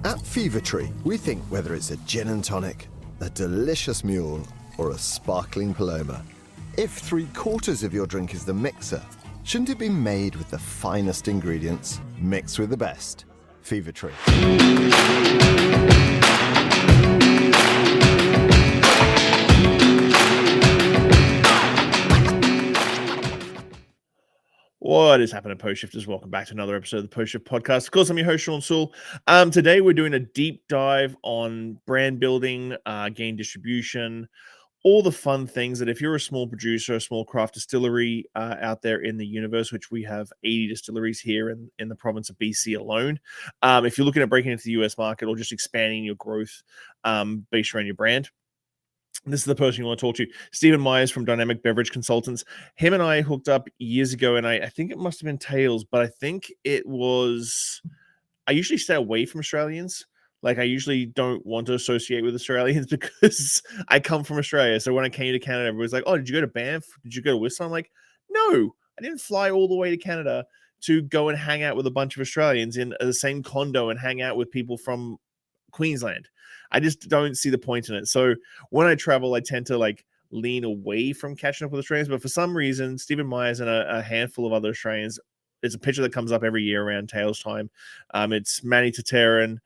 At Fever Tree, we think whether it's a gin and tonic, a delicious mule, or a sparkling Paloma, if 3/4 of your drink is the mixer, shouldn't it be made with the finest ingredients, mixed with the best? Fever Tree. What is happening, Post Shifters? Welcome back to another episode of the Post Shift Podcast. Of course, I'm your host, Shawn Soole. Today, we're doing a deep dive on brand building, gain distribution, all the fun things that if you're a small producer, a small craft distillery out there in the universe, which we have 80 distilleries here in the province of BC alone. If you're looking at breaking into the US market or just expanding your growth based around your brand, this is the person you want to talk to. Stephen Myers from Dynamic Beverage Consultants. Him and I hooked up years ago, and I think it must have been Tails, but I think it was... I usually stay away from Australians. Like, I usually don't want to associate with Australians because I come from Australia. So when I came to Canada, everybody's like, oh, did you go to Banff? Did you go to Whistler? I'm like, no, I didn't fly all the way to Canada to go and hang out with a bunch of Australians in the same condo and hang out with people from Queensland. I just don't see the point in it. So when I travel, I tend to like lean away from catching up with Australians. But for some reason, Stephen Myers and a handful of other Australians, it's a picture that comes up every year around Tails time. It's Manny Tateran,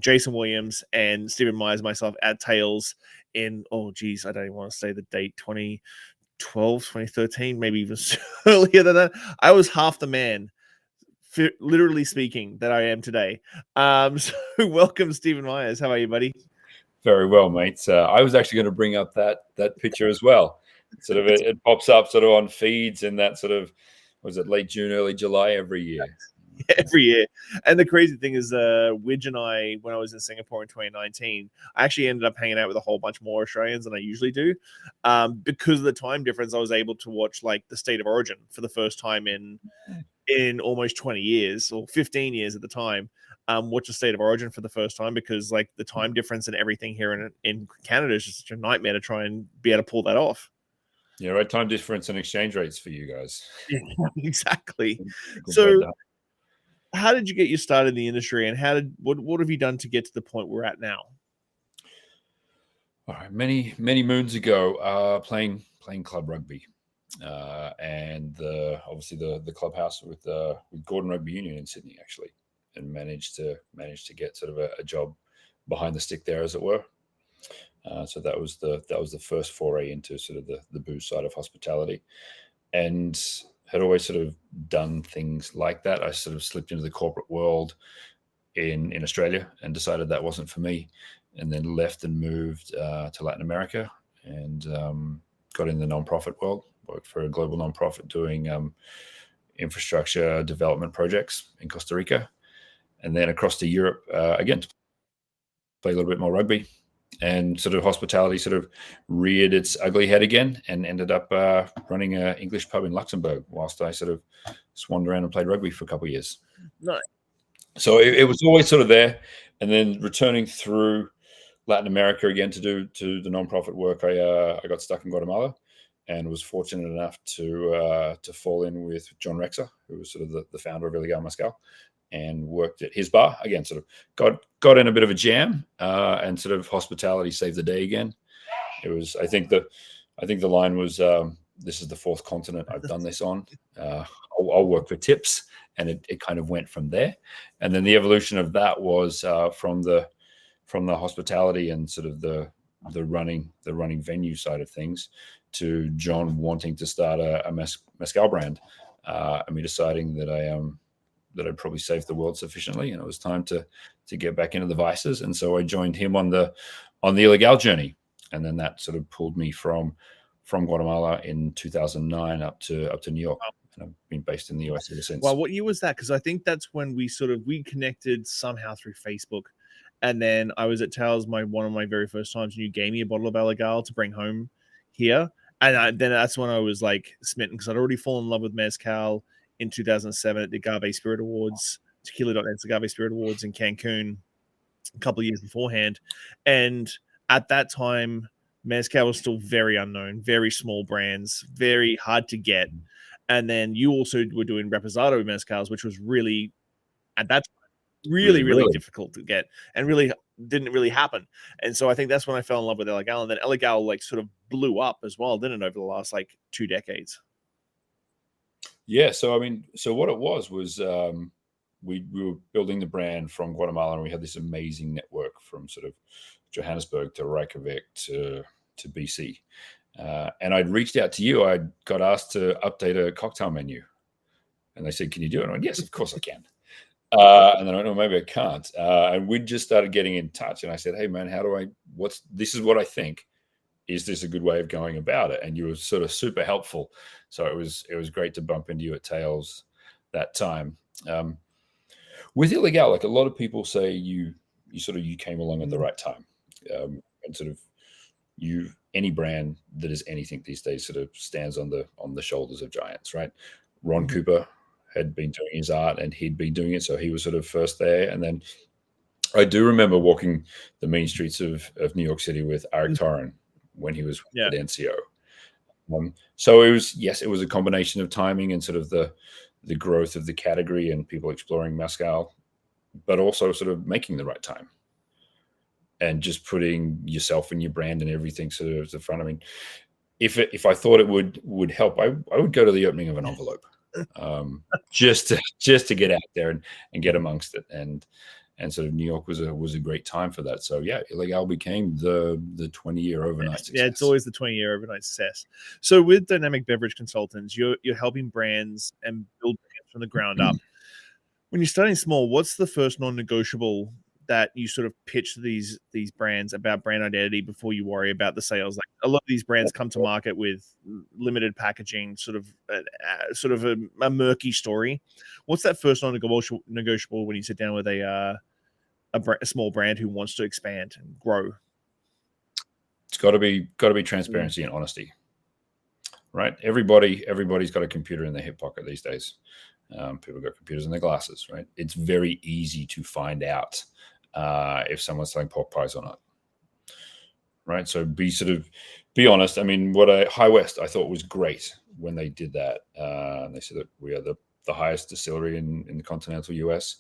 Jason Williams, and Stephen Myers, myself at Tails in, oh geez, I don't even want to say the date, 2012, 2013, maybe even earlier than that. I was half the man, literally speaking, that I am today. So welcome, Stephen Myers. How are you, buddy? Very well, mate. I was actually going to bring up that picture as well. Sort of it pops up sort of on feeds in that sort of, was it late June, early July every year? Every year. And the crazy thing is, Widge and I, when I was in Singapore in 2019, I actually ended up hanging out with a whole bunch more Australians than I usually do. Because of the time difference, I was able to watch like the State of Origin for the first time in almost 20 years or 15 years at the time. Watch the State of Origin for the first time because like the time difference and everything here in Canada is just such a nightmare to try and be able to pull that off. Yeah, right. Time difference and exchange rates for you guys. Yeah, exactly. So how did you get you started in the industry, and what have you done to get to the point we're at now? All right, many moons ago, playing club rugby, and obviously the clubhouse with Gordon Rugby Union in Sydney actually, and managed to get sort of a job behind the stick there, as it were. So that was the first foray into sort of the booze side of hospitality, and had always sort of done things like that. I sort of slipped into the corporate world in Australia and decided that wasn't for me, and then left and moved to Latin America and got in the nonprofit world. Worked for a global nonprofit doing infrastructure development projects in Costa Rica, and then across to Europe again to play a little bit more rugby. And sort of hospitality sort of reared its ugly head again, and ended up running an English pub in Luxembourg whilst I sort of swanned around and played rugby for a couple of years. Nice. So it was always sort of there. And then returning through Latin America again to do the nonprofit work, I got stuck in Guatemala, and was fortunate enough to fall in with John Rexer, who was sort of the founder of Ilegal Mezcal, and worked at his bar again. Sort of got in a bit of a jam, and sort of hospitality saved the day again. It was, I think the line was, "This is the fourth continent I've done this on. I'll work for tips," and it kind of went from there. And then the evolution of that was from the hospitality and sort of the running venue side of things to John wanting to start a mezcal brand, and me deciding that I'd probably saved the world sufficiently, and it was time to get back into the vices. And so I joined him on the Ilegal journey, and then that sort of pulled me from Guatemala in 2009 up to New York, and I've been based in the US ever since. Well, what year was that? Because I think that's when we connected somehow through Facebook, and then I was at Tails one of my very first times, and you gave me a bottle of Ilegal to bring home here, and then that's when I was like smitten, because I'd already fallen in love with mezcal in 2007 at the Agave Spirit Awards, Tequila.net's Agave Spirit Awards in Cancun a couple of years beforehand. And at that time, mezcal was still very unknown, very small brands, very hard to get. And then you also were doing Reposado mezcals, which was really, at that time, really, really Really? difficult to get, and really didn't really happen. And so I think that's when I fell in love with Elegale. And then Elegale like sort of blew up as well, didn't it, over the last like 2 decades? Yeah. So I mean, so what it was we were building the brand from Guatemala, and we had this amazing network from sort of Johannesburg to Reykjavik to BC. And I'd reached out to you. I got asked to update a cocktail menu, and they said, "Can you do it?" And I went, "Yes, of course I can." And then I went, "No, maybe I can't." And we just started getting in touch, and I said, "Hey, man, how do I? This is what I think. Is this a good way of going about it?" And you were sort of super helpful. So it was great to bump into you at Tails that time. With Illegal, like a lot of people say, you came along at the right time, and sort of any brand that is anything these days sort of stands on the shoulders of giants, right? Ron Cooper had been doing his art, and he'd been doing it, so he was sort of first there. And then I do remember walking the mean streets of New York City with Eric Torren when he was Yeah. at NCO. So it was a combination of timing and sort of the growth of the category and people exploring mezcal, but also sort of making the right time and just putting yourself and your brand and everything sort of to the front. I mean, if I thought it would help, I would go to the opening of an envelope, just to get out there and get amongst it. And sort of New York was a great time for that. So yeah, Illegal became the 20-year overnight success. Yeah, it's always the 20-year overnight success. So with Dynamic Beverage Consultants, you're helping brands and build brands from the ground up. When you're starting small, what's the first non-negotiable that you sort of pitch to these brands about brand identity before you worry about the sales? Like a lot of these brands come to market with limited packaging, sort of a murky story. What's that first non-negotiable when you sit down with a small brand who wants to expand and grow? It's got to be transparency and honesty, right? Everybody's got a computer in their hip pocket these days. People got computers in their glasses, right? It's very easy to find out if someone's selling pork pies or not, right? So be honest. I mean, High West I thought was great when they did that. They said that we are the highest distillery in the continental US.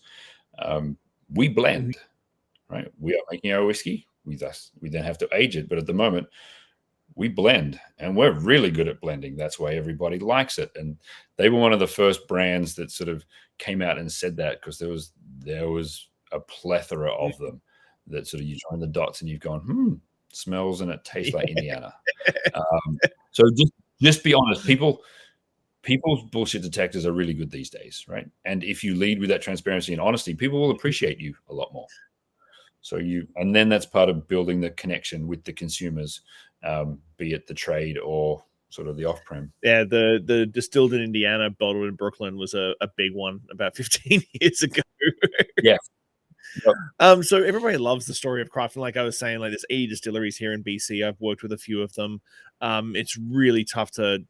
We blend, right? We are making our whiskey. We then have to age it, but at the moment we blend, and we're really good at blending. That's why everybody likes it. And they were one of the first brands that sort of came out and said that, because there was a plethora of them that sort of you join the dots and you've gone, smells and it tastes like Indiana. So just be honest. People's bullshit detectors are really good these days, right? And if you lead with that transparency and honesty, people will appreciate you a lot more. So and then that's part of building the connection with the consumers, be it the trade or sort of the off-prem. Yeah, the distilled in Indiana, bottled in Brooklyn was a big one about 15 years ago. Yeah. So everybody loves the story of craft. And like I was saying, like there's 80 distilleries here in BC. I've worked with a few of them. It's really tough to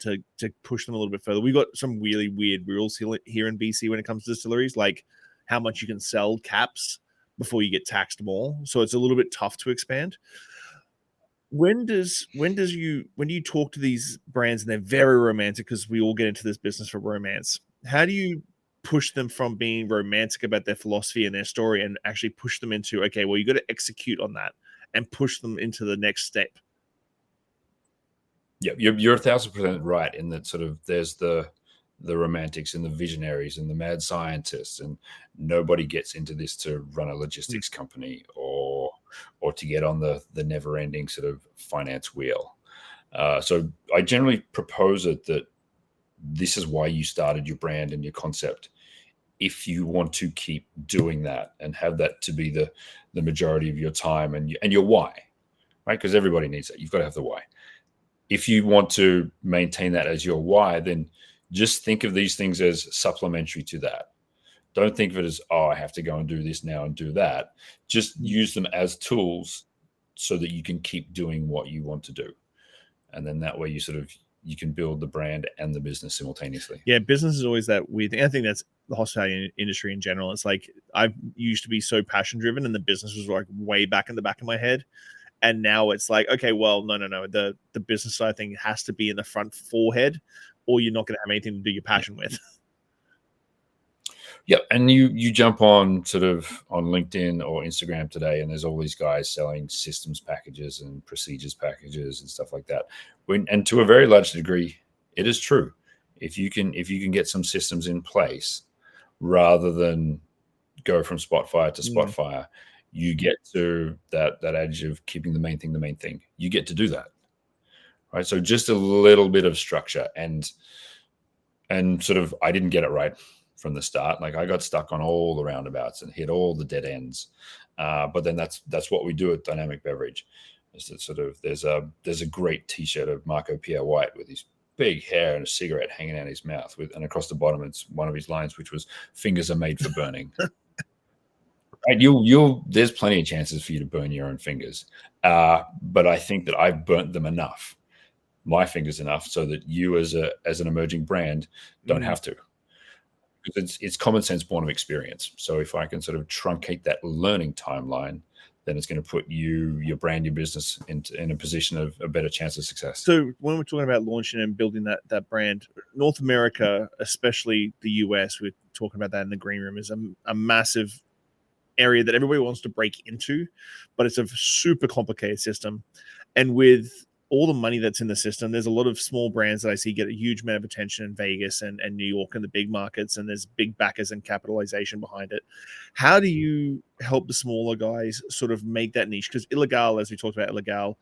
push them a little bit further. We've got some really weird rules here in BC when it comes to distilleries, like how much you can sell caps before you get taxed more. So it's a little bit tough to expand. When do you talk to these brands and they're very romantic, because we all get into this business for romance? How do you push them from being romantic about their philosophy and their story and actually push them into, okay, well, you got to execute on that and push them into the next step? Yeah, you're 1,000% right in that sort of there's the romantics and the visionaries and the mad scientists, and nobody gets into this to run a logistics company or to get on the never-ending sort of finance wheel. So I generally propose it that this is why you started your brand and your concept. If you want to keep doing that and have that to be the majority of your time and your why, right? Because everybody needs that. You've got to have the why. If you want to maintain that as your why, then just think of these things as supplementary to that. Don't think of it as, oh, I have to go and do this now and do that. Just use them as tools so that you can keep doing what you want to do. And then that way you can build the brand and the business simultaneously. Yeah, business is always that weird thing. I think that's the hospitality industry in general. It's like I used to be so passion driven and the business was like way back in the back of my head. And now it's like, okay, well, no. The business side thing has to be in the front forehead, or you're not going to have anything to do your passion with. Yeah, and you jump on sort of on LinkedIn or Instagram today, and there's all these guys selling systems packages and procedures packages and stuff like that. And to a very large degree, it is true. If you can get some systems in place rather than go from spot fire to spot fire, you get to that adage of keeping the main thing. You get to do that, right? So just a little bit of structure and sort of, I didn't get it right from the start. Like, I got stuck on all the roundabouts and hit all the dead ends. But then that's what we do at Dynamic Beverage. Is that sort of, there's a great T-shirt of Marco Pierre White with his big hair and a cigarette hanging out his mouth, and across the bottom it's one of his lines, which was, "Fingers are made for burning." Right? There's plenty of chances for you to burn your own fingers, but I think that I've burnt them enough, my fingers enough, so that you as an emerging brand don't have to. Because it's common sense born of experience. So if I can sort of truncate that learning timeline, then it's going to put your brand, your business in a position of a better chance of success. So when we're talking about launching and building that brand, North America, especially the US, we're talking about that in the green room, is a massive area that everybody wants to break into, but it's a super complicated system. And with all the money that's in the system, there's a lot of small brands that I see get a huge amount of attention in Vegas and New York and the big markets, and there's big backers and capitalization behind it. How do you help the smaller guys sort of make that niche? Because Illegal, as we talked about, Illegal,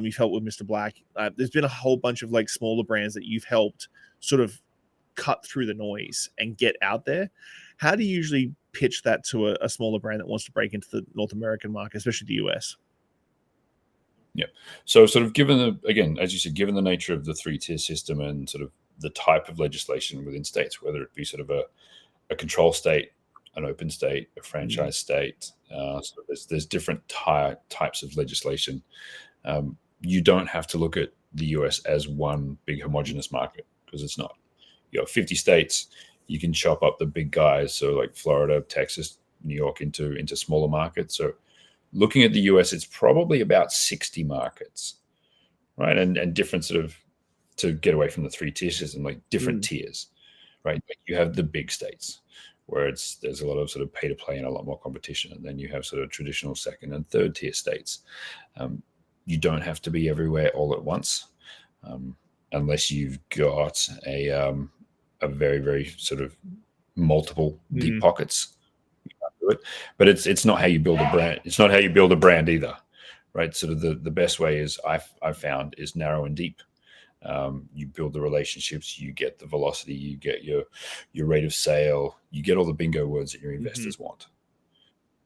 you've helped with Mr. Black. There's been a whole bunch of like smaller brands that you've helped sort of cut through the noise and get out there. How do you usually pitch that to a smaller brand that wants to break into the North American market, especially the US? Yeah. So sort of again, as you said, given the nature of the 3-tier system and sort of the type of legislation within states, whether it be sort of a control state, an open state, a franchise state, so there's different types of legislation. You don't have to look at the US as one big homogenous market, because it's not. You have 50 states. You can chop up the big guys, so like Florida, Texas, New York, into smaller markets. So looking at the US, it's probably about 60 markets, right? And different sort of, to get away from the 3-tier system, like different tiers, right? Like you have the big states where there's a lot of sort of pay to play and a lot more competition. And then you have sort of traditional 2nd and 3rd-tier states. You don't have to be everywhere all at once, unless you've got a very, very sort of multiple deep pockets. It, but it's not how you build a brand. It's not how you build a brand either, right? Sort of the best way is, I've found, is narrow and deep. You build the relationships, you get the velocity, you get your rate of sale, you get all the bingo words that your investors want.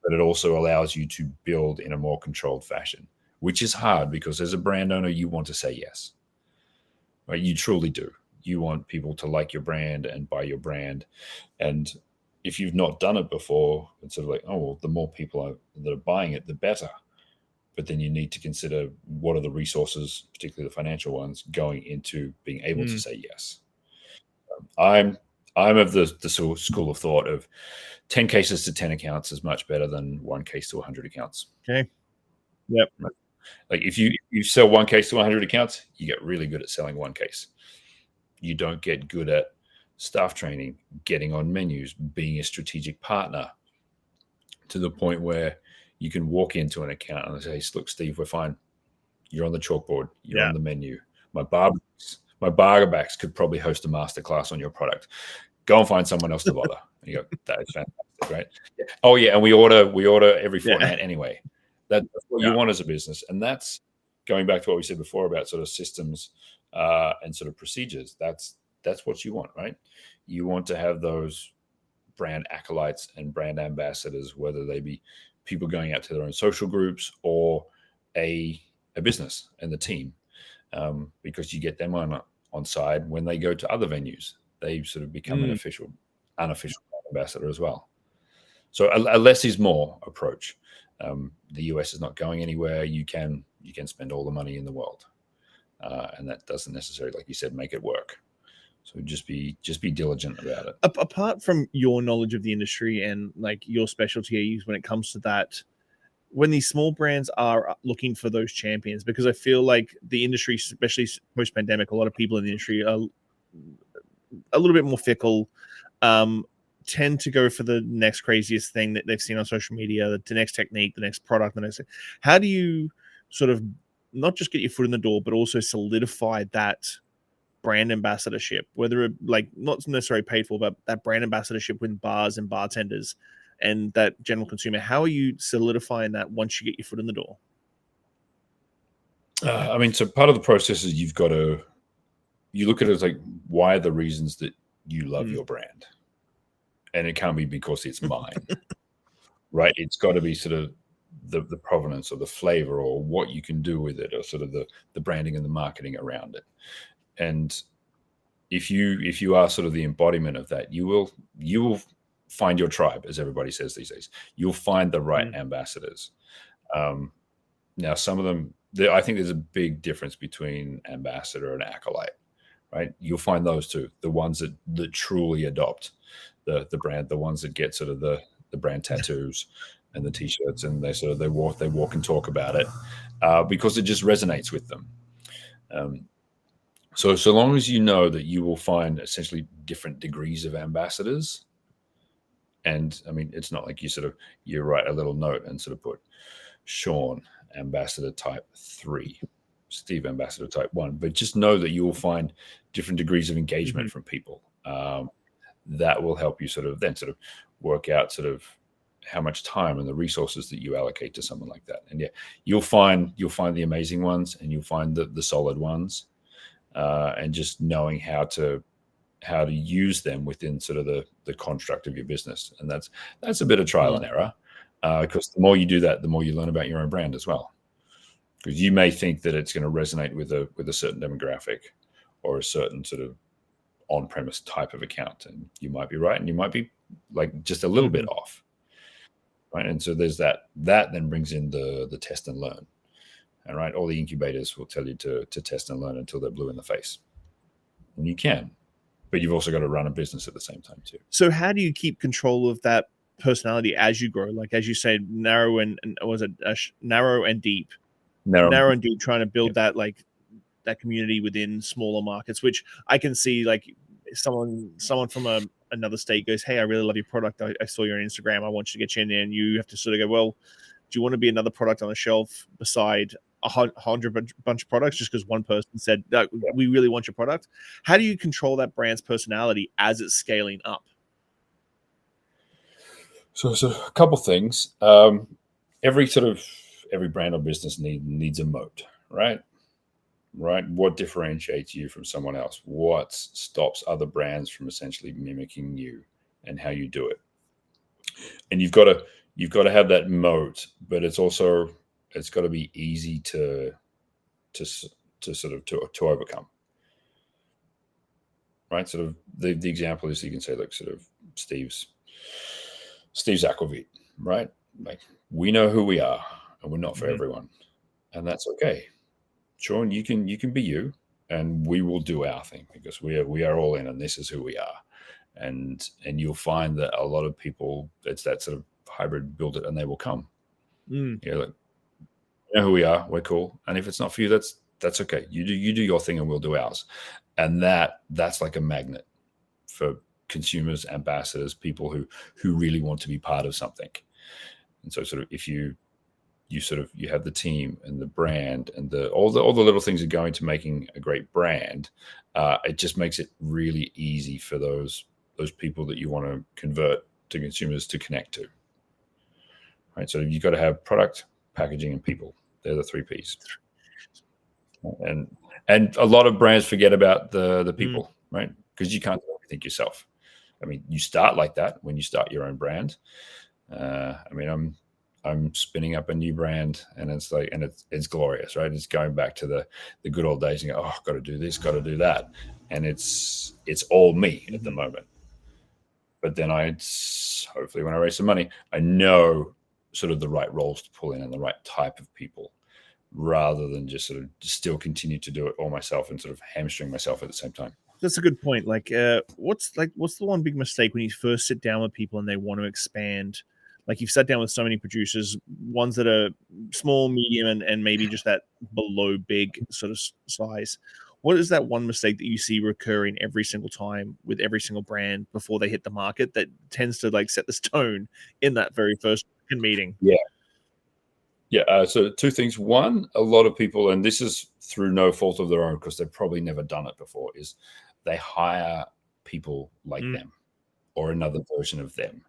But it also allows you to build in a more controlled fashion, which is hard, because as a brand owner, you want to say yes, right? You truly do. You want people to like your brand and buy your brand. And if you've not done it before, it's sort of like, oh, well, the more people that are buying it, the better. But then you need to consider, what are the resources, particularly the financial ones, going into being able to say yes. I'm of the school of thought of 10 cases to 10 accounts is much better than 1 case to 100 accounts. Okay. Yep. Like if you sell 1 case to 100 accounts, you get really good at selling 1 case. You don't get good at staff training, getting on menus, being a strategic partner, to the point where you can walk into an account and say, look, Steve, we're fine. You're on the chalkboard. You're on the menu. My barbacks could probably host a masterclass on your product. Go and find someone else to bother. And you go, that is fantastic, right? Yeah. Oh yeah, and we order every fortnight anyway. That's what you want as a business. And that's going back to what we said before about sort of systems and sort of procedures. That's what you want, right? You want to have those brand acolytes and brand ambassadors, whether they be people going out to their own social groups or a business and the team, because you get them on side when they go to other venues. They sort of become an unofficial ambassador as well. So a less is more approach. The US is not going anywhere. You can spend all the money in the world, and that doesn't necessarily, like you said, make it work. So just be diligent about it. Apart from your knowledge of the industry and like your specialty when it comes to that, when these small brands are looking for those champions, because I feel like the industry, especially post-pandemic, a lot of people in the industry are a little bit more fickle. tend to go for the next craziest thing that they've seen on social media, the next technique, the next product, the next. How do you sort of not just get your foot in the door, but also solidify that brand ambassadorship, whether it, like, not necessarily paid for, but that brand ambassadorship with bars and bartenders and that general consumer? How are you solidifying that once you get your foot in the door? I mean, so part of the process is you look at it as like, why are the reasons that you love your brand? And it can't be because it's mine, right? It's got to be sort of the provenance or the flavor or what you can do with it, or sort of the branding and the marketing around it. And if you are sort of the embodiment of that, you will find your tribe, as everybody says these days. You'll find the right ambassadors. Now, some of them, I think there's a big difference between ambassador and acolyte, right? You'll find those two, the ones that truly adopt the brand, the ones that get sort of the brand tattoos and the t-shirts, and they walk and talk about it because it just resonates with them. So long as you know that you will find essentially different degrees of ambassadors, and I mean, it's not like you write a little note and sort of put Shawn ambassador type 3, Steve ambassador type 1, but just know that you will find different degrees of engagement from people. That will help you sort of work out sort of how much time and the resources that you allocate to someone like that. And yeah, you'll find the amazing ones, and you'll find the solid ones, and just knowing how to use them within sort of the construct of your business. And that's a bit of trial and error, because the more you do that, the more you learn about your own brand as well. Because you may think that it's going to resonate with a certain demographic or a certain sort of on-premise type of account, and you might be right, and you might be like just a little bit off, right? And so there's that then brings in the test and learn. And right, all the incubators will tell you to test and learn until they're blue in the face, and you can, but you've also got to run a business at the same time too. So how do you keep control of that personality as you grow? Like, as you said, narrow and was it narrow and deep, trying to build that, like, that community within smaller markets, which I can see, like, someone from another state goes, hey, I really love your product. I saw you on Instagram. I want you to get you in there. And you have to sort of go, well, do you want to be another product on the shelf beside a bunch of products just because one person said, no, we really want your product? How do you control that brand's personality as it's scaling up? So a couple things. Every brand or business needs a moat, right? Right. What differentiates you from someone else? What stops other brands from essentially mimicking you and how you do it? And you've got to have that moat, but it's got to be easy to overcome. Right. Sort of the example is, you can say, like, sort of Steve's Aquavit, right? Like, we know who we are, and we're not for everyone, and that's okay. Shawn, you can be you, and we will do our thing, because we are all in, and this is who we are. And you'll find that a lot of people, it's that sort of hybrid, build it and they will come. Yeah, like, you know who we are, we're cool. And if it's not for you, that's okay. You do your thing, and we'll do ours. And that's like a magnet for consumers, ambassadors, people who really want to be part of something. And so sort of if you have the team and the brand and all the little things that go into making a great brand, it just makes it really easy for those people that you want to convert to consumers to connect to. Right. So you've got to have product, packaging, and people. They're the 3 Ps. And a lot of brands forget about the people, right? Because you can't do everything yourself. I mean, you start like that when you start your own brand. I mean, I'm spinning up a new brand, and it's like, and it's glorious, right? It's going back to the good old days, and go, oh, got to do this, got to do that, and it's all me at the moment. But then hopefully when I raise some money, I know sort of the right roles to pull in and the right type of people, rather than just sort of still continue to do it all myself and sort of hamstring myself at the same time. That's a good point. Like, what's the one big mistake when you first sit down with people and they want to expand? Like, you've sat down with so many producers, ones that are small, medium, and maybe just that below big sort of size. what is that one mistake that you see recurring every single time with every single brand before they hit the market that tends to like set the tone in that very first meeting? Yeah. So two things. One, a lot of people, and this is through no fault of their own because they've probably never done it before, is they hire people like them or another version of them.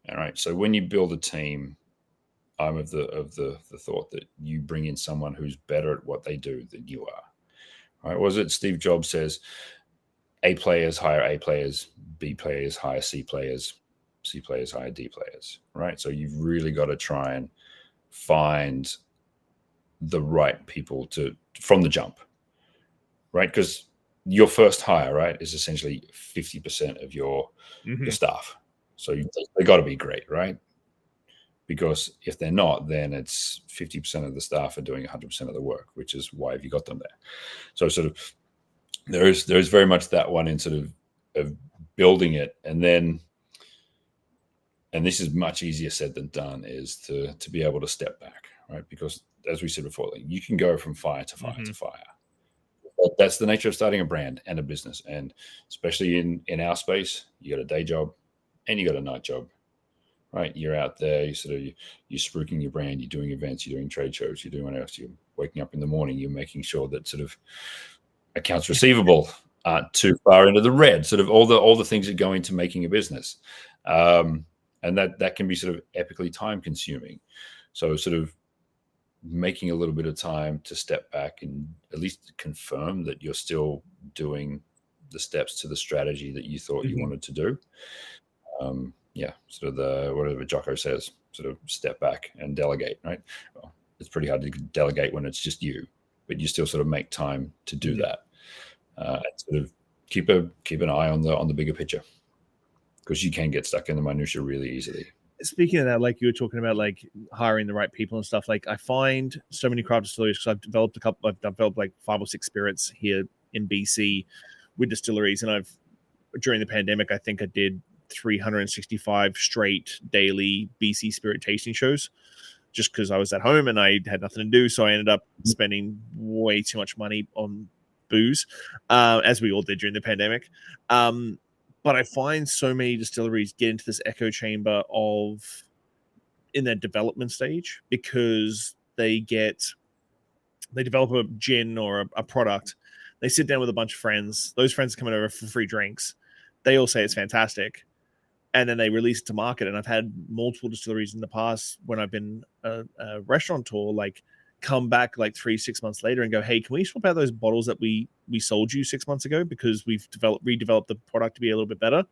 All right. So when you build a team, I'm of the thought that you bring in someone who's better at what they do than you are. Right? Was it Steve Jobs says A players hire A players, B players hire C players, C players hire D players. Right. So you've really got to try and find the right people from the jump, right? Because your first hire, right, is essentially 50% of your staff. So they got to be great, right? Because if they're not, then it's 50% of the staff are doing 100% of the work, which is why have you got them there? So sort of there's very much that one in sort of building it, and this is much easier said than done, is to be able to step back, right? Because as we said before, like, you can go from fire to fire to fire. That's the nature of starting a brand and a business, and especially in our space, you got a day job and you got a night job, right? You're out there, you're spruiking your brand, you're doing events, you're doing trade shows, you're doing what else, you're waking up in the morning, you're making sure that sort of accounts receivable aren't too far into the red, sort of all the things that go into making a business. And that can be sort of epically time consuming. So sort of making a little bit of time to step back and at least confirm that you're still doing the steps to the strategy that you thought you wanted to do. Sort of whatever Jocko says, sort of step back and delegate, right? Well, it's pretty hard to delegate when it's just you, but you still sort of make time to do that. And sort of keep an eye on the bigger picture, because you can get stuck in the minutia really easily. Speaking of that, like you were talking about, like hiring the right people and stuff, like I find so many craft distilleries, because I've developed like 5 or 6 spirits here in BC with distilleries, and during the pandemic, I think I did 365 straight daily BC spirit tasting shows, just because I was at home and I had nothing to do. So I ended up spending way too much money on booze, as we all did during the pandemic. But I find so many distilleries get into this echo chamber in their development stage, because they develop a gin or a product. They sit down with a bunch of friends. Those friends are coming over for free drinks. They all say it's fantastic. And then they release it to market. And I've had multiple distilleries in the past, when I've been a restaurateur, like come back like 3-6 months later and go, hey, can we swap out those bottles that we sold you 6 months ago, because we've redeveloped the product to be a little bit better,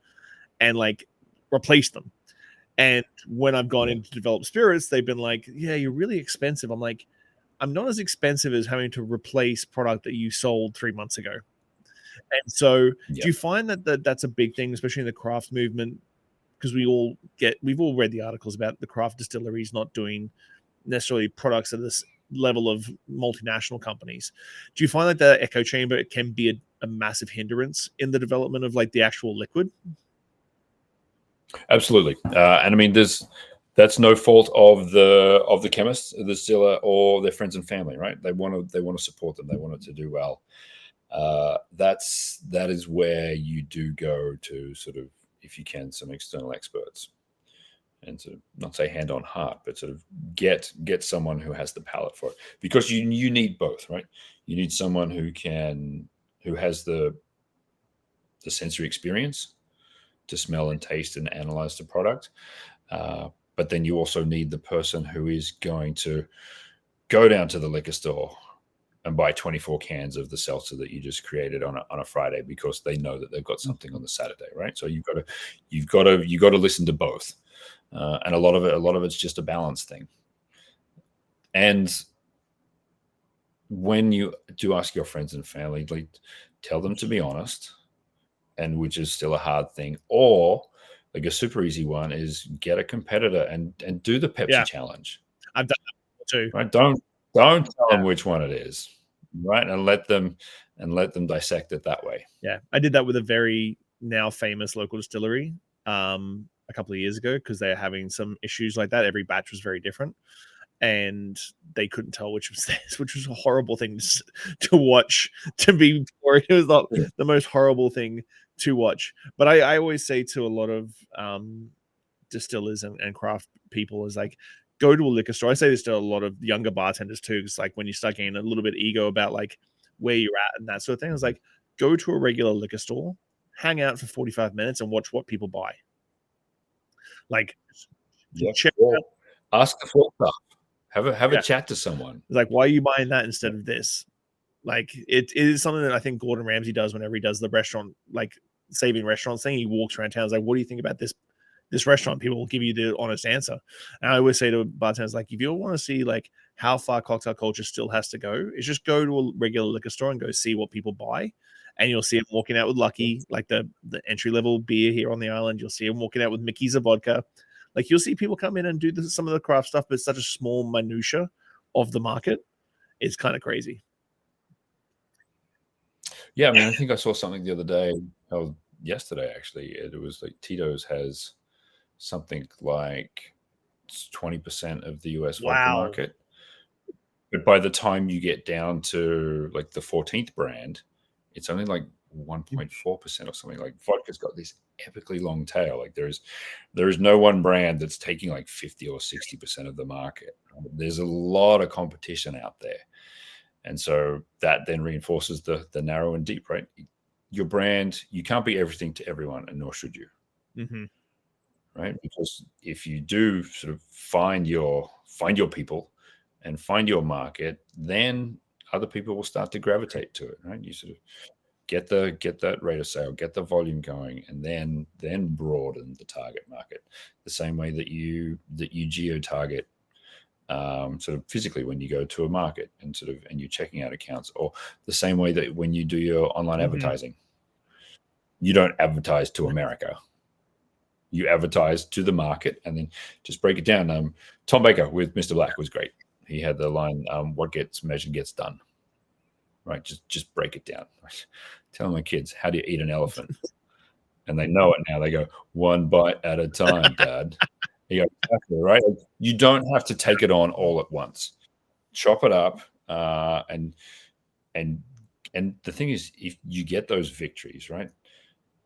and like replace them. And when I've gone in to develop spirits, they've been like, yeah, you're really expensive. I'm like, I'm not as expensive as having to replace product that you sold 3 months ago. And so do you find that that's a big thing, especially in the craft movement? Because we've all read the articles about the craft distilleries not doing necessarily products at this level of multinational companies. Do you find that the echo chamber can be a massive hindrance in the development of like the actual liquid? Absolutely. And I mean, that's no fault of the chemist, the distiller, or their friends and family, right? They want to support them. They want it to do well. That is where you do go to sort of, if you can, some external experts, and sort of not say hand on heart, but sort of get someone who has the palate for it, because you need both, right? You need someone who has the sensory experience to smell and taste and analyze the product. But then you also need the person who is going to go down to the liquor store and buy 24 cans of the seltzer that you just created on a Friday, because they know that they've got something on the Saturday, right? So you've got to listen to both, and a lot of it's just a balance thing. And when you do ask your friends and family, like, tell them to be honest, and which is still a hard thing. Or like a super easy one is get a competitor and do the Pepsi challenge. I've done that too. Right? Don't tell them which one it is, right? And let them dissect it that way. Yeah, I did that with a very now famous local distillery a couple of years ago, because they're having some issues like that. Every batch was very different. and they couldn't tell which was theirs, which was a horrible thing to watch. To be, or it was not the most horrible thing to watch. But I always say to a lot of distillers and craft people is like, go to a liquor store. I say this to a lot of younger bartenders too, because like when you start getting a little bit ego about like where you're at and that sort of thing, it's like, go to a regular liquor store, hang out for 45 minutes and watch what people buy. Like, check Or ask the floor staff. Have Yeah. a chat to someone. like, why are you buying that instead of this? Like, it is something that I think Gordon Ramsay does whenever he does the restaurant, like saving restaurants thing. He walks around town. It's like, what do you think about this restaurant? People will give you the honest answer. And I always say to bartenders, like, if you want to see like how far cocktail culture still has to go, is just go to a regular liquor store and go see what people buy. And you'll see them walking out with Lucky, like the entry level beer here on the island. You'll see them walking out with Mickey's of vodka. Like, you'll see people come in and do some of the craft stuff, but it's such a small minutia of the market. It's kind of crazy. Yeah, I mean, I think I saw something the other day, yesterday actually. It was like Tito's has something like 20% of the US vodka Wow. market. But by the time you get down to like the 14th brand, it's only like 1.4% or something. Like vodka's got this epically long tail. Like there is no one brand that's taking like 50 or 60% of the market. There's a lot of competition out there. And so that then reinforces the narrow and deep, right? Your brand, you can't be everything to everyone, and nor should you. Mm-hmm. Right? Because if you do sort of find your people and find your market, then other people will start to gravitate to it, right? You sort of get that rate of sale, get the volume going, and then broaden the target market. The same way that you geo target sort of physically when you go to a market and you're checking out accounts, or the same way that when you do your online advertising, you don't advertise to America. You advertise to the market, and then just break it down. Tom Baker with Mr. Black was great. He had the line, "What gets measured gets done." Right? Just break it down. Tell my kids, how do you eat an elephant? And they know it now. They go, one bite at a time, Dad. You go, exactly, right? You don't have to take it on all at once. Chop it up, and the thing is, if you get those victories, right?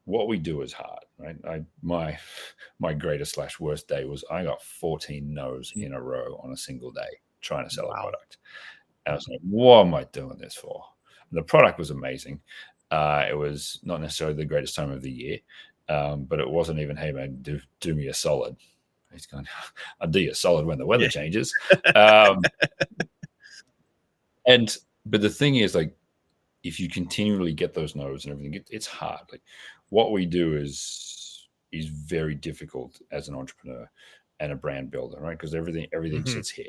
What we do is hard, right? My greatest / worst day was I got 14 no's in a row on a single day trying to sell a product. And I was like, what am I doing this for? And the product was amazing. It was not necessarily the greatest time of the year, but it wasn't even, hey man, do me a solid. He's going, I'll do you a solid when the weather changes. But the thing is, like, if you continually get those no's and everything, it's hard. Like, what we do is very difficult as an entrepreneur and a brand builder, right? Because everything sits here,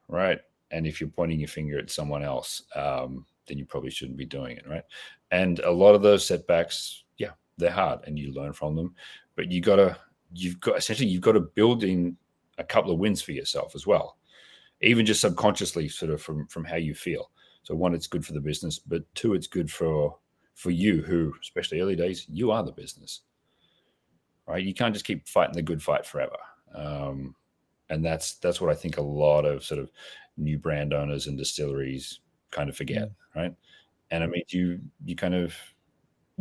right? And if you're pointing your finger at someone else, then you probably shouldn't be doing it, right? And a lot of those setbacks, yeah, they're hard, and you learn from them. But you've got to build in a couple of wins for yourself as well, even just subconsciously, sort of from how you feel. So one, it's good for the business, but two, it's good for you, who, especially early days, you are the business, right? You can't just keep fighting the good fight forever. And that's what I think a lot of sort of new brand owners and distilleries kind of forget, right? And I mean, you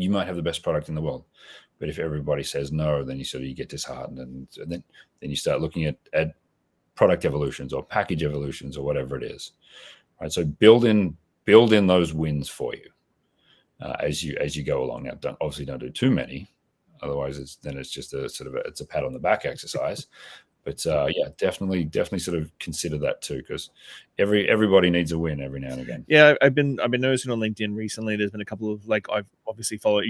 might have the best product in the world, but if everybody says no, then you get disheartened, and then you start looking at product evolutions or package evolutions or whatever it is, right? So build in those wins for you as you go along. Now, obviously don't do too many, otherwise it's just a sort of it's a pat on the back exercise. But yeah, definitely sort of consider that too, because everybody needs a win every now and again. Yeah, I've been noticing on LinkedIn recently. There's been a couple of, like, you obviously follow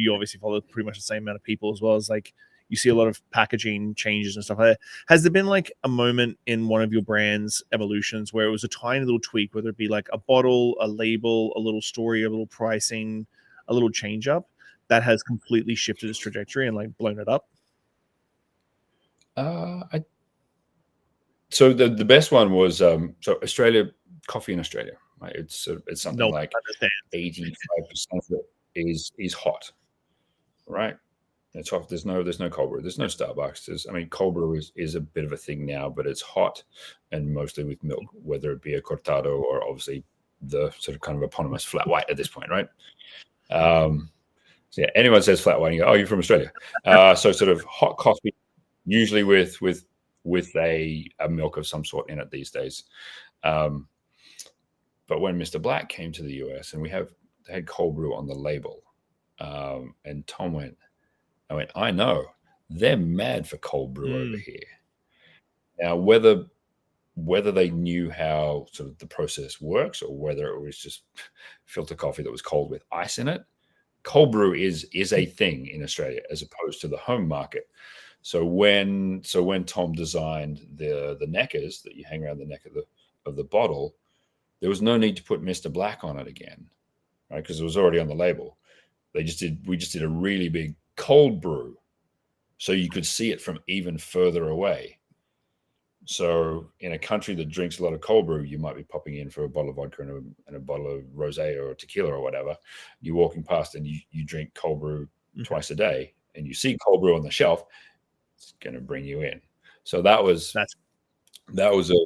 pretty much the same amount of people as well. As like, you see a lot of packaging changes and stuff like that. Has there been like a moment in one of your brand's evolutions where it was a tiny little tweak, whether it be like a bottle, a label, a little story, a little pricing, a little change up, that has completely shifted its trajectory and like blown it up? So the best one was so Australia, coffee in Australia, right? It's something like 85% of it is hot, right? It's hot. There's no cold brew. There's no Starbucks. Cold brew is a bit of a thing now, but it's hot and mostly with milk, whether it be a cortado or obviously the sort of kind of eponymous flat white at this point, right? So yeah, anyone says flat white, you go, oh, you're from Australia. So sort of hot coffee, usually with a milk of some sort in it these days. But when Mr. Black came to the US and they had cold brew on the label, and Tom went, I know they're mad for cold brew over here. Now, whether they knew how sort of the process works or whether it was just filter coffee that was cold with ice in it, cold brew is a thing in Australia as opposed to the home market. So when Tom designed the neckers that you hang around the neck of the bottle, there was no need to put Mr. Black on it again, right? Because it was already on the label. We just did a really big cold brew, so you could see it from even further away. So in a country that drinks a lot of cold brew, you might be popping in for a bottle of vodka and a bottle of rosé or tequila or whatever. You're walking past and you drink cold brew twice a day, and you see cold brew on the shelf. It's going to bring you in. So that was a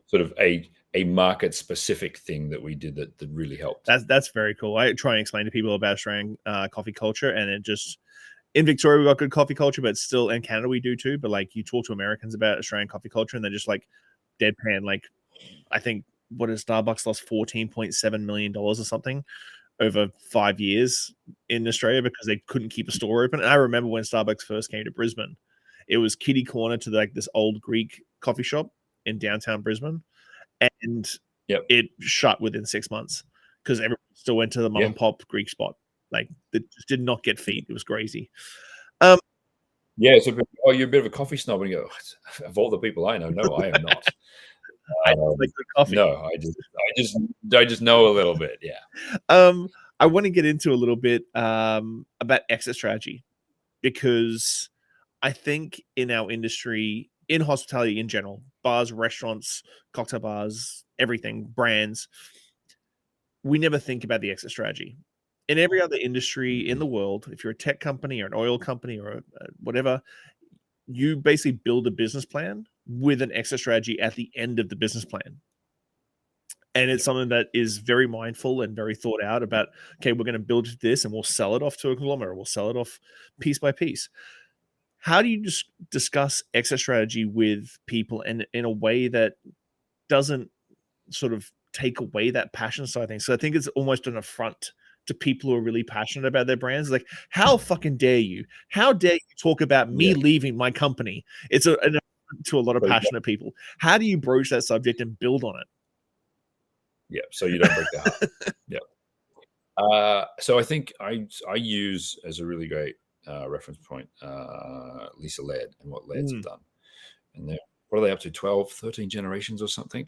sort of a market specific thing that we did that really helped. That's very cool. I try and explain to people about Australian coffee culture, and it just, in Victoria we've got good coffee culture, but still in Canada we do too. But like, you talk to Americans about Australian coffee culture and they're just like deadpan. Like, I think what is Starbucks lost $14.7 million or something over 5 years in Australia because they couldn't keep a store open. And I remember when Starbucks first came to Brisbane, it was kitty corner to like this old Greek coffee shop in downtown Brisbane, and it shut within 6 months because everyone still went to the mom and pop Greek spot. Like, it just did not get feet. It was crazy. So you're a bit of a coffee snob, and you go, of all the people I know, no, I am not. I like good coffee. No, I just know a little bit. Yeah. I want to get into a little bit about exit strategy, because I think in our industry, in hospitality in general, bars, restaurants, cocktail bars, everything, brands, we never think about the exit strategy. In every other industry in the world, if you're a tech company or an oil company or whatever, you basically build a business plan with an exit strategy at the end of the business plan. And it's something that is very mindful and very thought out about, okay, we're going to build this and we'll sell it off to a conglomerate. We'll sell it off piece by piece. How do you just discuss exit strategy with people and in a way that doesn't sort of take away that passion side of things? So I think it's almost an affront to people who are really passionate about their brands. Like, how fucking dare you? How dare you talk about me leaving my company? It's an affront to a lot of passionate people. How do you broach that subject and build on it? Yeah, so you don't break the heart. Yeah. So I think I use as a really great reference point Lisa Laird and what Laird's have done. And what are they up to? 12, 13 generations or something?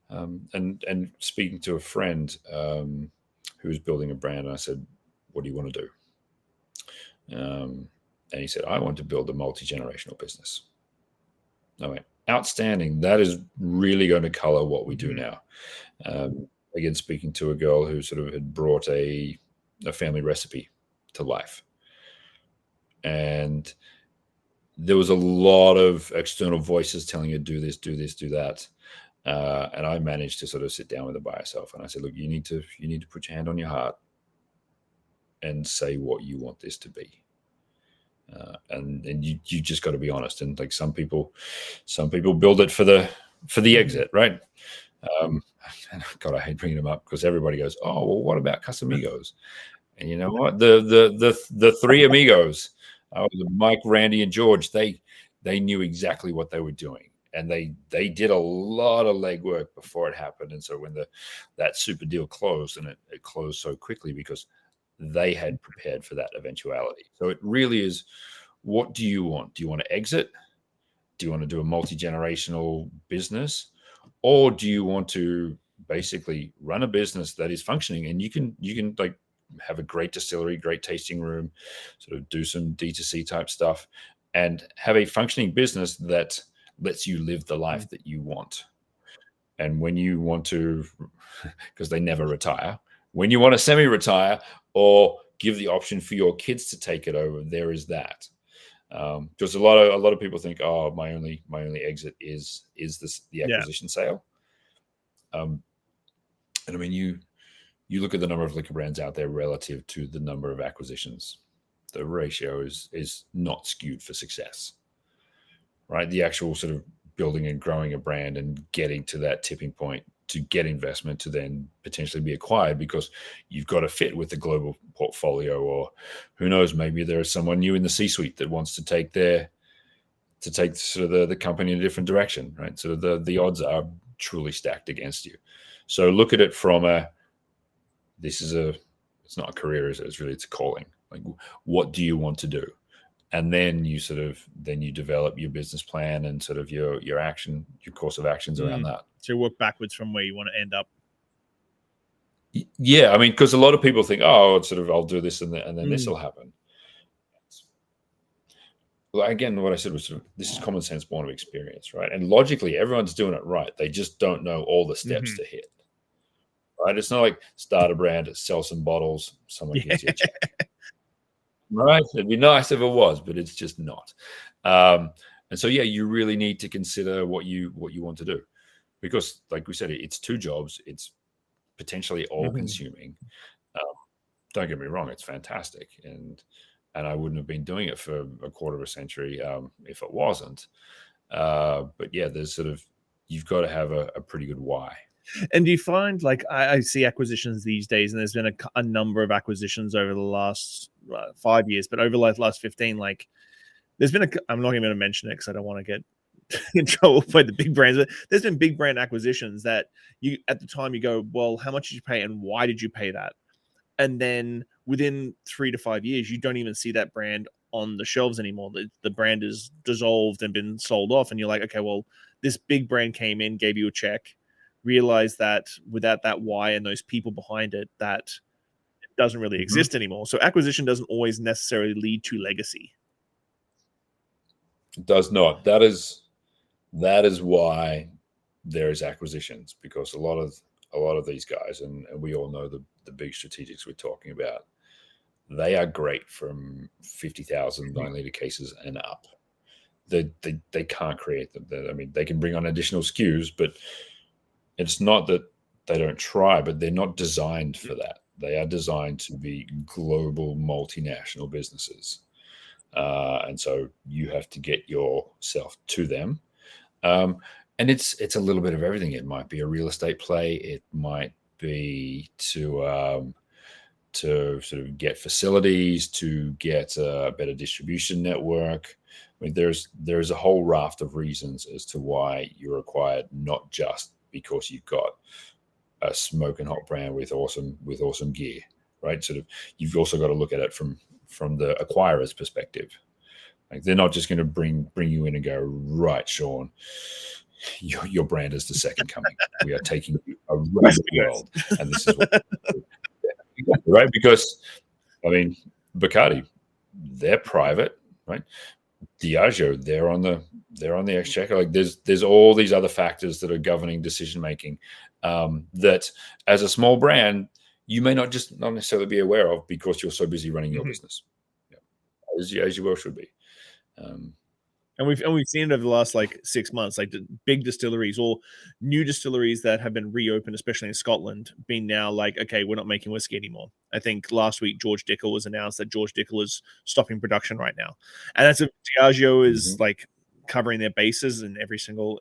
And speaking to a friend who was building a brand, and I said, what do you want to do? And he said, I want to build a multi-generational business. I went, outstanding. That is really going to color what we do now. Again, speaking to a girl who sort of had brought a family recipe to life. And there was a lot of external voices telling her, do this, do this, do that. And I managed to sort of sit down with her by herself. And I said, look, you need to put your hand on your heart and say what you want this to be. And you just got to be honest. And like some people build it for the exit, right? God, I hate bringing them up because everybody goes, oh, well, what about Casamigos? And you know what? The three amigos, Mike, Randy, and George, they knew exactly what they were doing. And they did a lot of legwork before it happened. And so when that super deal closed, and it closed so quickly because they had prepared for that eventuality. So it really is, what do you want? Do you want to exit? Do you want to do a multi-generational business? Or do you want to basically run a business that is functioning, and you can like have a great distillery, great tasting room, sort of do some D2C type stuff, and have a functioning business that lets you live the life that you want. And when you want to, because they never retire, when you want to semi-retire or give the option for your kids to take it over, there is that. Because a lot of people think, oh, my only exit is the acquisition sale. And I mean, you look at the number of liquor brands out there relative to the number of acquisitions, the ratio is not skewed for success, right? The actual sort of building and growing a brand and getting to that tipping point to get investment to then potentially be acquired, because you've got to fit with the global portfolio, or who knows, maybe there is someone new in the C-suite that wants to take sort of the company in a different direction, right? So the odds are truly stacked against you. So look at it from it's not a career, it's really, it's a calling. Like, what do you want to do? And then you develop your business plan and sort of your course of actions around that. So you work backwards from where you want to end up. Yeah, I mean, because a lot of people think, oh, it's sort of, I'll do this and then this will happen. Well, again, what I said was sort of, this is common sense born of experience, right? And logically, everyone's doing it right. They just don't know all the steps to hit. Right? It's not like start a brand, sell some bottles, someone gives you a check. Right? It'd be nice if it was, but it's just not. And so, yeah, you really need to consider what you want to do, because, like we said, it's two jobs. It's potentially all consuming. Don't get me wrong; it's fantastic, and I wouldn't have been doing it for a quarter of a century if it wasn't. But yeah, there's sort of, you've got to have a pretty good why. And do you find, like, I see acquisitions these days, and there's been a number of acquisitions over the last 5 years, but over the last 15, like, there's been I'm not even going to mention it because I don't want to get in trouble by the big brands, but there's been big brand acquisitions that you, at the time, you go, well, how much did you pay and why did you pay that? And then within 3 to 5 years, you don't even see that brand on the shelves anymore. The brand is dissolved and been sold off, and you're like, okay, well, this big brand came in, gave you a check, realize that without that why and those people behind it, that it doesn't really exist anymore. So acquisition doesn't always necessarily lead to legacy. It does not. That is why there is acquisitions, because a lot of these guys, and we all know the big strategics we're talking about, they are great from 50,000 9-liter cases and up. They can't create them. I mean, they can bring on additional SKUs, but it's not that they don't try, but they're not designed for that. They are designed to be global multinational businesses. And so you have to get yourself to them. And it's a little bit of everything. It might be a real estate play. It might be to sort of get facilities, to get a better distribution network. I mean, there's a whole raft of reasons as to why you're acquired, not just because you've got a smoking hot brand with awesome gear, right? Sort of, you've also got to look at it from the acquirer's perspective. Like, they're not just going to bring you in and go, right, Shawn, your brand is the second coming. We are taking you around the world, and this is what right? Because, I mean, Bacardi, they're private, right? Diageo, they're on the exchequer. Like, there's all these other factors that are governing decision making that, as a small brand, you may not necessarily be aware of because you're so busy running your business, as you well should be. And we've seen it over the last 6 months, like the big distilleries or new distilleries that have been reopened, especially in Scotland, being now like, okay, we're not making whiskey anymore. I think last week George Dickel was announced that George Dickel is stopping production right now, and that's if Diageo is like covering their bases in every single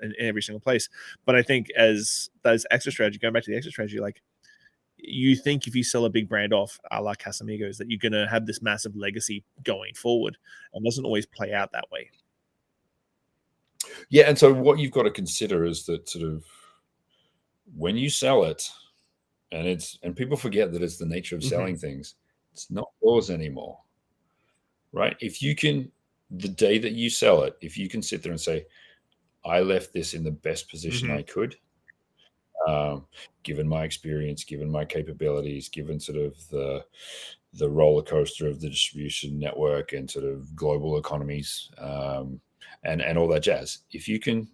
place. But I think as exit strategy, going back to the exit strategy, like, you think if you sell a big brand off, a la Casamigos, that you're going to have this massive legacy going forward, and it doesn't always play out that way. Yeah, and so what you've got to consider is that, sort of, when you sell it, and people forget that it's the nature of selling things, it's not yours anymore, right? If you can, the day that you sell it, if you can sit there and say, I left this in the best position I could, given my experience, given my capabilities, given sort of the roller coaster of the distribution network and sort of global economies, and all that jazz. If you can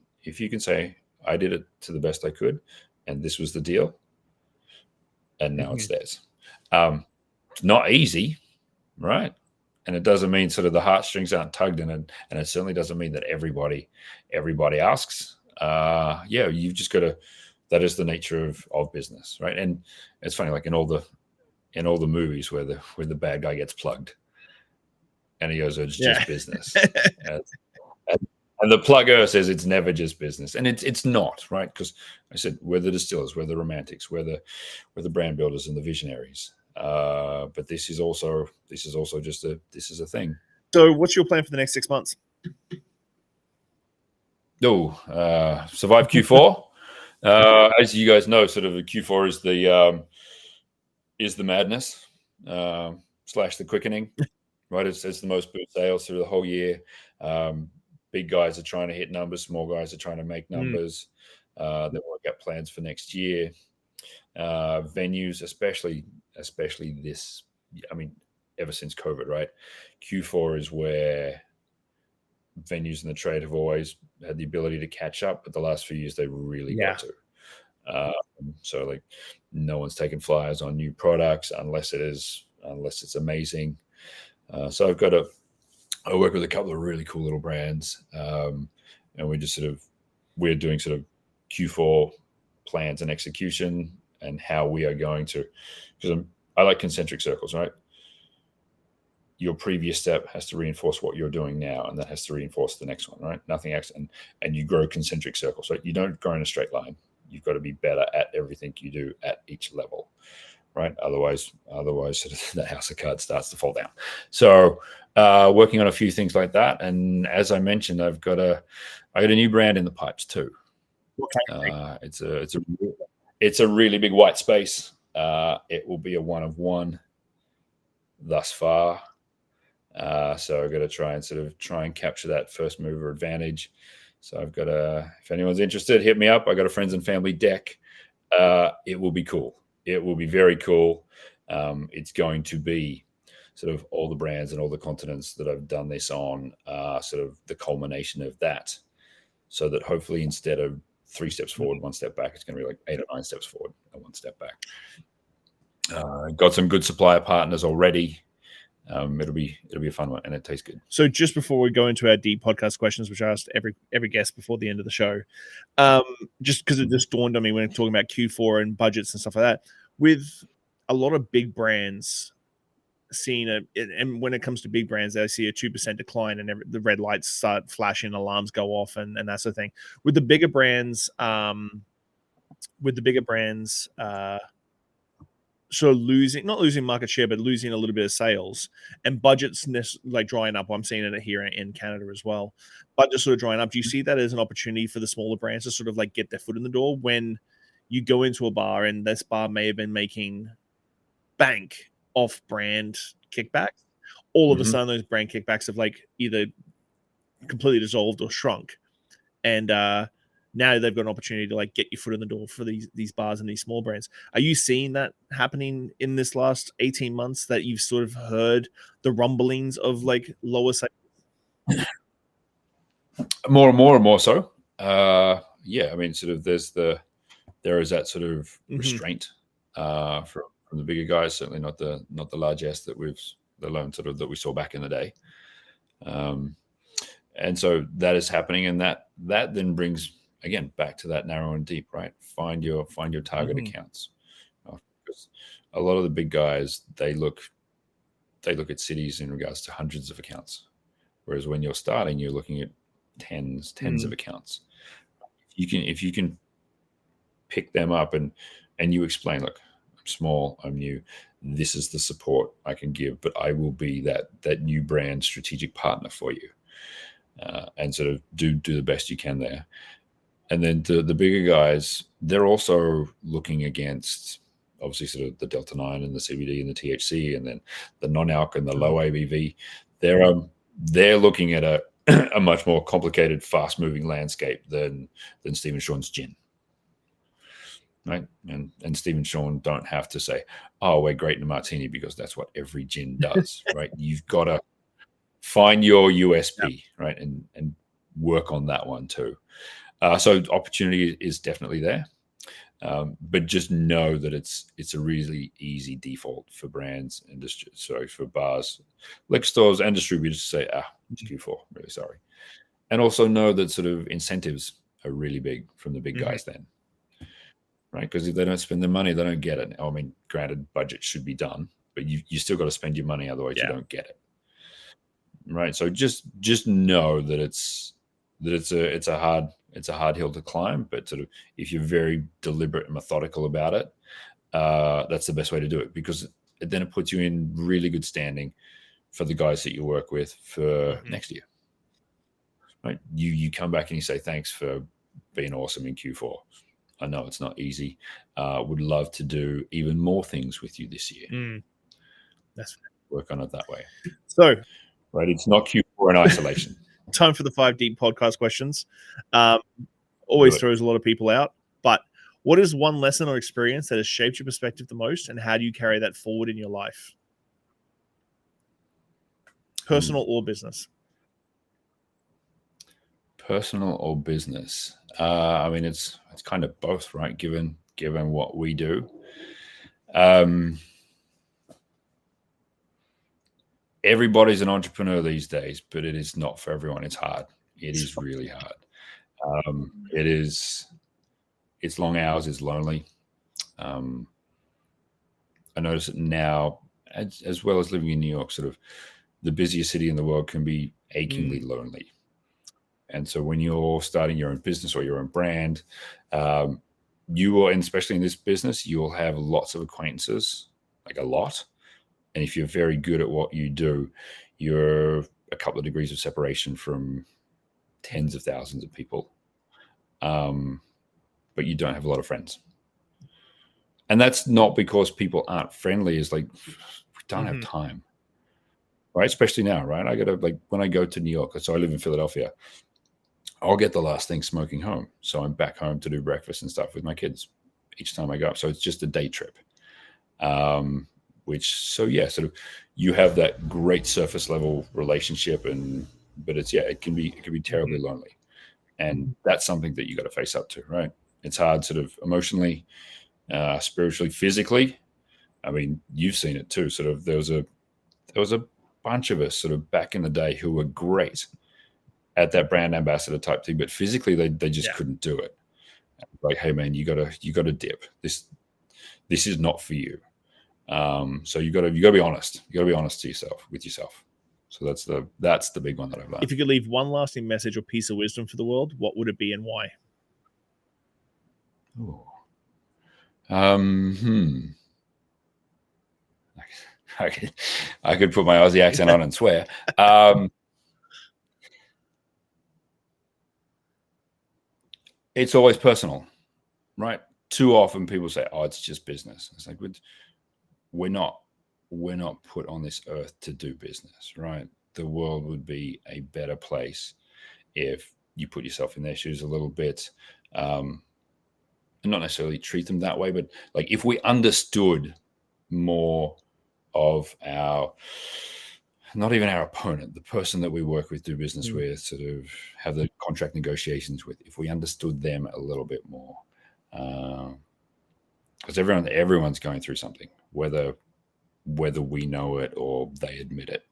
say, I did it to the best I could, and this was the deal, and now it's theirs. It's not easy, right? And it doesn't mean sort of the heartstrings aren't tugged in it, and it certainly doesn't mean that everybody asks. Yeah, you've just got to. That is the nature of business, right? And it's funny, like in all the movies where the bad guy gets plugged, and he goes, "It's just business," and the plugger says it's never just business, and it's not, right? Because I said we're the distillers, we're the romantics, we're the brand builders and the visionaries. But this is also just a thing. So what's your plan for the next 6 months? Survive Q4. As you guys know, sort of Q4 is the madness / the quickening, right? It's the most boost sales through the whole year. Big guys are trying to hit numbers, small guys are trying to make numbers. They work out plans for next year. Venues, especially this, I mean, ever since COVID, right? Q4 is where venues in the trade have always had the ability to catch up, but the last few years they really got to. So like no one's taking flyers on new products unless it's amazing. So I work with a couple of really cool little brands, and we're doing sort of Q4 plans and execution and how we are going to, because I like concentric circles, right? Your previous step has to reinforce what you're doing now, and that has to reinforce the next one, right? Nothing else, and you grow concentric circles, right? You don't grow in a straight line. You've got to be better at everything you do at each level, right? Otherwise, sort of the house of cards starts to fall down. So, working on a few things like that, and as I mentioned, I got a new brand in the pipes too. It's a really big white space. It will be a one of one thus far. So I've got to try and capture that first mover advantage. So I've got if anyone's interested, hit me up. I got a friends and family deck. It will be cool. It will be very cool. It's going to be sort of all the brands and all the continents that I've done this on, sort of the culmination of that, so that hopefully instead of 3 steps forward, 1 step back, it's going to be like 8 or 9 steps forward and 1 step back. Got some good supplier partners already. It'll be a fun one, and it tastes good. So just before we go into our deep podcast questions, which I asked every guest before the end of the show, just because it just dawned on me when talking about Q4 and budgets and stuff like that, with a lot of big brands seeing and when it comes to big brands, they see a 2% decline, and the red lights start flashing, alarms go off, and that sort of thing. With the bigger brands, sort of not losing market share, but losing a little bit of sales, and budgets like drying up. I'm seeing it here in Canada as well. Budgets sort of drying up. Do you see that as an opportunity for the smaller brands to sort of like get their foot in the door when you go into a bar and this bar may have been making bank off brand kickbacks? All of a sudden, those brand kickbacks have like either completely dissolved or shrunk, and now they've got an opportunity to like get your foot in the door for these bars and these small brands. Are you seeing that happening in this last 18 months, that you've sort of heard the rumblings of like lower sales? More and more so. Yeah, I mean, sort of there is that sort of restraint from the bigger guys. Certainly not the largesse that we saw back in the day. And so that is happening, and that then brings, again, back to that narrow and deep, right? Find your target accounts. Because a lot of the big guys, they look at cities in regards to hundreds of accounts, whereas when you're starting, you're looking at tens of accounts. If you can pick them up and you explain, look, I'm small, I'm new, this is the support I can give, but I will be that new brand strategic partner for you, and sort of do the best you can there. And then the bigger guys, they're also looking against, obviously, sort of the Delta 9 and the CBD and the THC, and then the non-alc and the low ABV. They're looking at a much more complicated, fast-moving landscape than Steve & Shawn's gin, right? And Steve & Shawn don't have to say, "Oh, we're great in a martini," because that's what every gin does, right? You've got to find your USP, right, and work on that one too. So opportunity is definitely there. But just know that it's a really easy default for brands and for bars, liquor stores, and distributors to say, it's Q4, really sorry. And also know that sort of incentives are really big from the big guys then, right? Because if they don't spend the money, they don't get it. I mean, granted, budget should be done, but you still got to spend your money, otherwise you don't get it, right? So just know that it's a hard hill to climb, but sort of if you're very deliberate and methodical about it, that's the best way to do it, because then it puts you in really good standing for the guys that you work with for next year. Right? You come back and you say, thanks for being awesome in Q4. I know it's not easy. Would love to do even more things with you this year. That's work on it that way. So, right, it's not Q4 in isolation. Time for the 5 deep podcast questions. Always throws a lot of people out. But what is one lesson or experience that has shaped your perspective the most, and how do you carry that forward in your life? Personal or business? Personal or business? I mean, it's kind of both, right? Given what we do, everybody's an entrepreneur these days, but it is not for everyone. It's hard. It is really hard. It's long hours. It's lonely. I notice it now, as well as living in New York. Sort of the busiest city in the world can be achingly lonely. And so when you're starting your own business or your own brand, you will, and especially in this business, you will have lots of acquaintances, like a lot. And if you're very good at what you do, you're a couple of degrees of separation from tens of thousands of people. But you don't have a lot of friends. And that's not because people aren't friendly. It's like, we don't have time, right? Especially now, right? I got to, like, when I go to New York, so I live in Philadelphia, I'll get the last thing smoking home. So I'm back home to do breakfast and stuff with my kids each time I go up. So it's just a day trip. Sort of you have that great surface level relationship, but it can be terribly lonely. And that's something that you got to face up to, right? It's hard sort of emotionally, spiritually, physically. I mean, you've seen it too. Sort of there was a bunch of us sort of back in the day who were great at that brand ambassador type thing, but physically they just couldn't do it. Like, hey man, you gotta dip. This is not for you. So you gotta be honest. You gotta be honest with yourself. So that's the big one that I've learned. If you could leave one lasting message or piece of wisdom for the world, what would it be and why? I could put my Aussie accent on and swear. It's always personal, right? Too often people say, "Oh, it's just business." It's like, we're not put on this earth to do business, right? The world would be a better place if you put yourself in their shoes a little bit, and not necessarily treat them that way, but like if we understood more of not even our opponent, the person that we work with, do business with, sort of have the contract negotiations with, if we understood them a little bit more, because everyone's going through something, whether we know it or they admit it,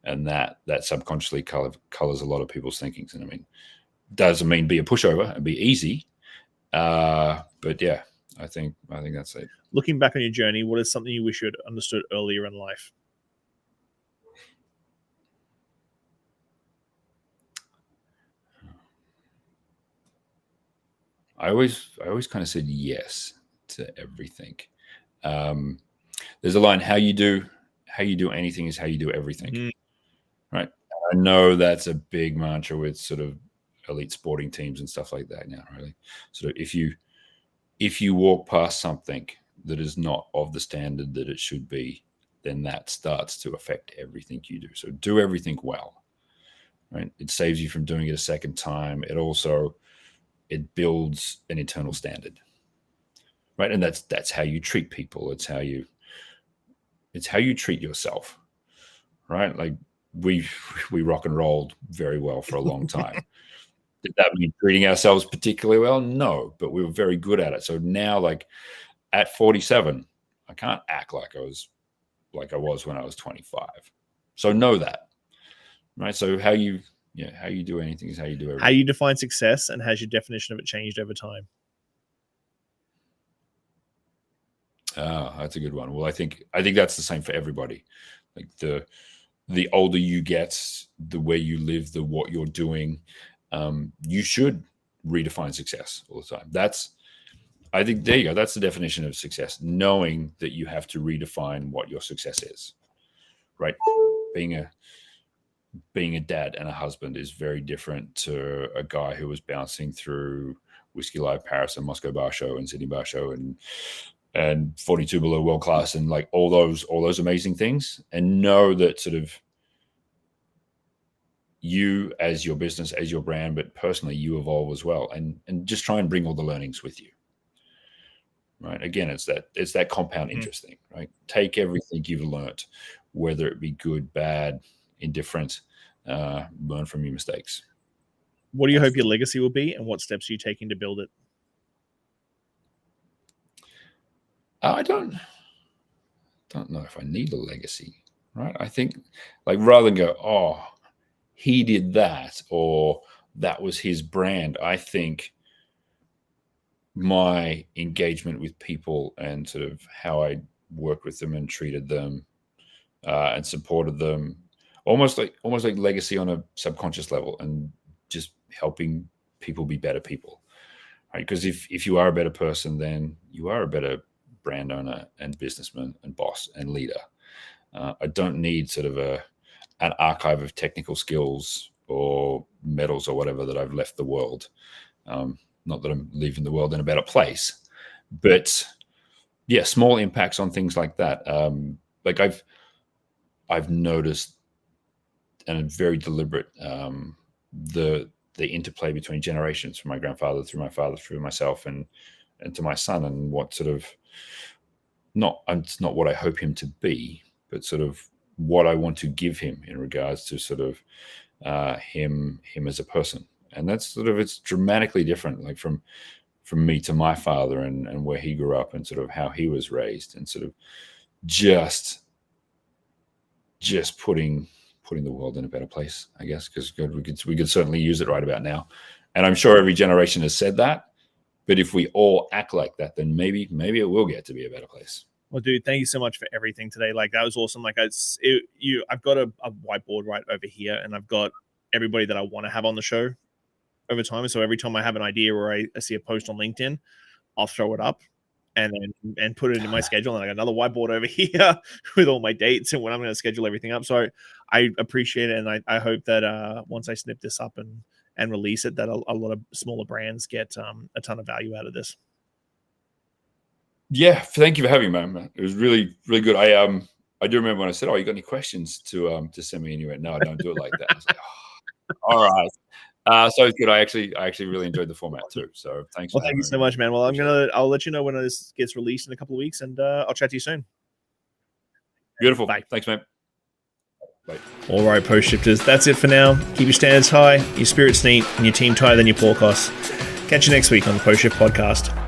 and that subconsciously colors a lot of people's thinkings. And I mean, doesn't mean be a pushover and be easy, but yeah, I think that's it. Looking back on your journey, what is something you wish you had understood earlier in life? I always kind of said yes to everything. There's a line: how you do anything is how you do everything. Right? I know that's a big mantra with sort of elite sporting teams and stuff like that now, really. So if you walk past something that is not of the standard that it should be, then that starts to affect everything you do. So do everything well, right? It saves you from doing it a second time. It builds an internal standard, right? And that's how you treat people. It's how you treat yourself, right? Like we rock and rolled very well for a long time. Did that mean treating ourselves particularly well? No, but we were very good at it. So now, like at 47, I can't act like I was when I was 25. So know that, right? So how you do anything is how you do everything. How you define success, and has your definition of it changed over time? That's a good one. Well, I think that's the same for everybody. Like the older you get, the way you live, the what you're doing, you should redefine success all the time. I think there you go. That's the definition of success, knowing that you have to redefine what your success is, right? Being a dad and a husband is very different to a guy who was bouncing through Whiskey Live Paris and Moscow Bar Show and Sydney Bar Show and 42 Below World Class and like all those amazing things. And know that sort of you as your business, as your brand, but personally you evolve as well, and just try and bring all the learnings with you. Right. Again, it's that compound interest thing, right? Take everything you've learned, whether it be good, bad, indifferent, learn from your mistakes. What do you hope your legacy will be, and what steps are you taking to build it? I don't know if I need a legacy, right? I think like rather than go, oh, he did that or that was his brand, I think my engagement with people and sort of how I worked with them and treated them and supported them, almost like legacy on a subconscious level, and just helping people be better people, right? Because if you are a better person, then you are a better brand owner and businessman and boss and leader. I don't need sort of an archive of technical skills or medals or whatever that I've left the world. Not that I'm leaving the world in a better place, but yeah, small impacts on things like that. Like I've noticed, and it's very deliberate, the interplay between generations, from my grandfather through my father through myself and to my son, and what sort of it's not what I hope him to be, but sort of what I want to give him in regards to sort of him as a person. And that's sort of, it's dramatically different, like from me to my father and where he grew up and sort of how he was raised, and sort of just putting the world in a better place, I guess, because we could certainly use it right about now. And I'm sure every generation has said that, but if we all act like that, then maybe it will get to be a better place. Well, dude, thank you so much for everything today. Like, that was awesome. Like, I've got a whiteboard right over here, and I've got everybody that I want to have on the show over time. So every time I have an idea or I see a post on LinkedIn, I'll throw it up and put it in my schedule. And I got another whiteboard over here with all my dates and when I'm going to schedule everything up. So I appreciate it. And I hope that once I snip this up and release it, that a lot of smaller brands get a ton of value out of this. Yeah. Thank you for having me, man. It was really, really good. I do remember when I said, oh, you got any questions to send me? And you went, no, I don't do it like that. I was like, oh, all right. So it's good. I actually really enjoyed the format too. So thanks. Well, thank you so much, man. Well, I'll let you know when this gets released in a couple of weeks, and I'll chat to you soon. Beautiful. Bye. Thanks, man. Bye. All right, post shifters. That's it for now. Keep your standards high, your spirits neat, and your team tighter than your forecast. Catch you next week on the Post Shift Podcast.